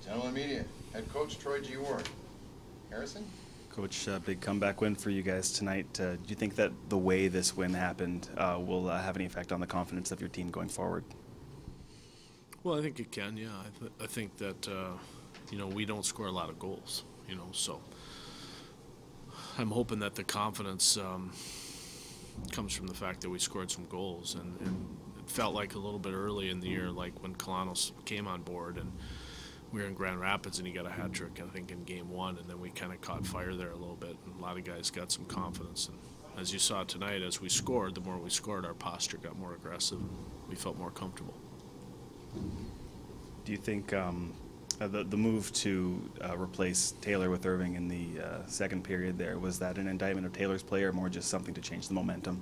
Gentlemen media, head coach Troy G. Ward. Harrison? Coach, big comeback win for you guys tonight. Do you think that the way this win happened will have any effect on the confidence of your team going forward? Well, I think it can, yeah. I think that, we don't score a lot of goals, so I'm hoping that the confidence comes from the fact that we scored some goals. And it felt like a little bit early in the year, like when Kolanos came on board and we were in Grand Rapids and he got a hat trick, I think, in game one, and then we kind of caught fire there a little bit, and a lot of guys got some confidence. And as you saw tonight, as we scored, the more we scored, our posture got more aggressive and we felt more comfortable. Do you think the move to replace Taylor with Irving in the second period there, was that an indictment of Taylor's play or more just something to change the momentum?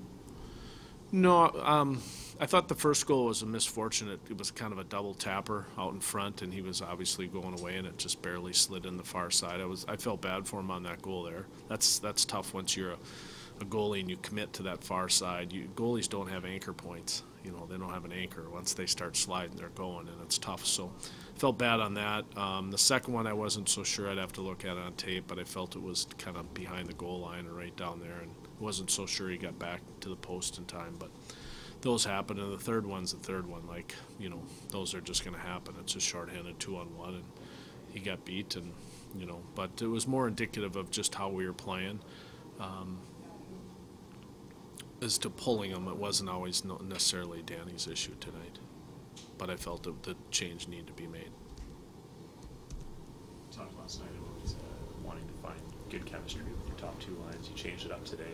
No, I thought the first goal was a misfortune. It was kind of a double tapper out in front, and he was obviously going away, and it just barely slid in the far side. I felt bad for him on that goal there. That's tough once you're a goalie and you commit to that far side. Goalies don't have anchor points. They don't have an anchor. Once they start sliding, they're going, and it's tough. So felt bad on that. The second one, I wasn't so sure. I'd have to look at it on tape, but I felt it was kind of behind the goal line or right down there, and wasn't so sure he got back to the post in time. But those happen, and the third one's the third one. Those are just going to happen. It's a shorthanded 2-on-1, and he got beat, and but it was more indicative of just how we were playing. As to pulling him, it wasn't always necessarily Danny's issue tonight, but I felt that the change needed to be made. You talked last night about wanting to find good chemistry with your top two lines. You changed it up today.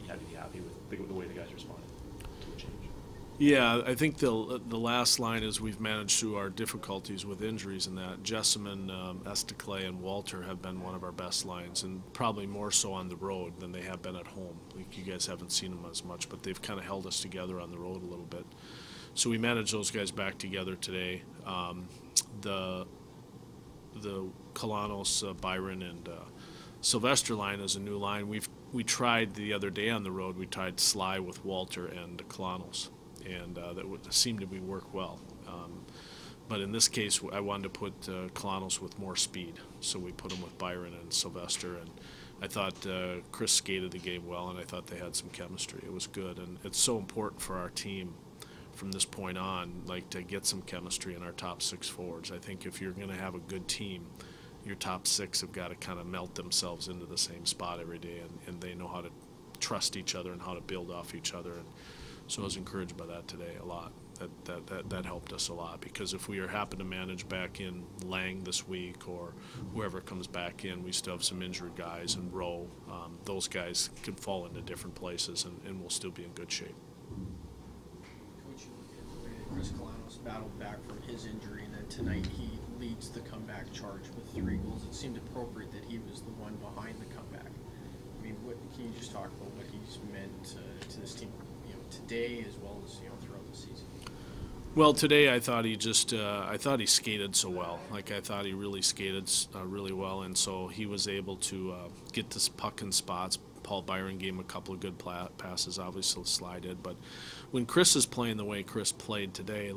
You had to be happy with the way the guys responded to the change. Yeah, I think the last line is we've managed through our difficulties with injuries, and that Jessamine, Estaclay, and Walter have been one of our best lines, and probably more so on the road than they have been at home. Like, you guys haven't seen them as much, but they've kind of held us together on the road a little bit. So we managed those guys back together today. The Kolanos, Byron, and Sylvester line is a new line. We tried the other day on the road. We tried Sly with Walter and Kolanos, and that seemed to work well. But in this case, I wanted to put Kolanos with more speed, so we put him with Byron and Sylvester. And I thought Krys skated the game well, and I thought they had some chemistry. It was good, and it's so important for our team from this point on, to get some chemistry in our top six forwards. I think if you're going to have a good team, your top six have got to kind of melt themselves into the same spot every day, and they know how to trust each other and how to build off each other. And so I was encouraged by that today a lot. That helped us a lot, because if we happen to manage back in Lang this week or whoever comes back in, we still have some injured guys, and Rowe, those guys can fall into different places, and we'll still be in good shape. Coach, you look at the way that Krys Kolanos battled back from his injury, and then tonight he leads the comeback charge with 3 goals. It seemed appropriate that he was the one behind the comeback. I mean, can you just talk about what he's meant to this team, today as well as throughout the season? Well, today I thought he skated so well. I thought he really skated really well, and so he was able to get this puck in spots. Paul Byron gave him a couple of good passes, obviously Sly did. But when Krys is playing the way Krys played today,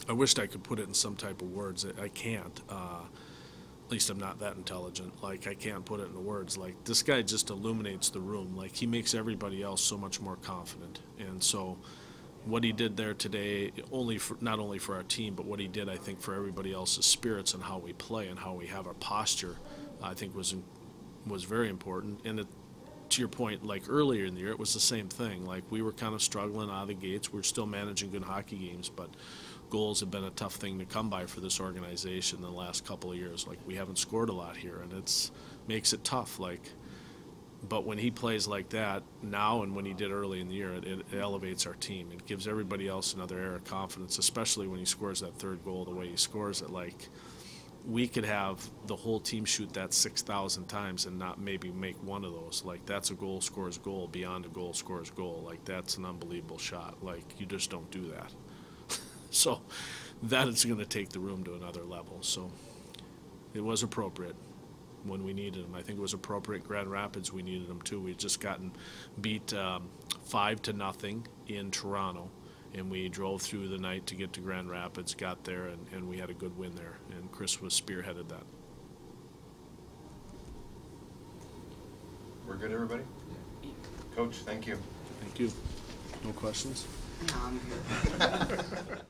I wished I could put it in some type of words. I can't. At least I'm not that intelligent. I can't put it into words. This guy just illuminates the room. He makes everybody else so much more confident. And so what he did there today, not only for our team, but what he did, I think, for everybody else's spirits and how we play and how we have our posture, I think was very important. And to your point, earlier in the year, it was the same thing. We were kind of struggling out of the gates. We're still managing good hockey games, but goals have been a tough thing to come by for this organization in the last couple of years. We haven't scored a lot here, and makes it tough. But when he plays like that now, and when he did early in the year, it elevates our team. It gives everybody else another air of confidence, especially when he scores that third goal the way he scores it. We could have the whole team shoot that 6,000 times and not maybe make one of those. That's a goal scores goal beyond a goal scores goal. That's an unbelievable shot. You just don't do that. So that is going to take the room to another level. So it was appropriate when we needed him. I think it was appropriate in Grand Rapids. We needed him too. We'd just gotten beat 5-0 in Toronto, and we drove through the night to get to Grand Rapids, got there, and we had a good win there, and Krys was spearheaded that. We're good, everybody? Coach, thank you. Thank you. No questions? No, I'm good.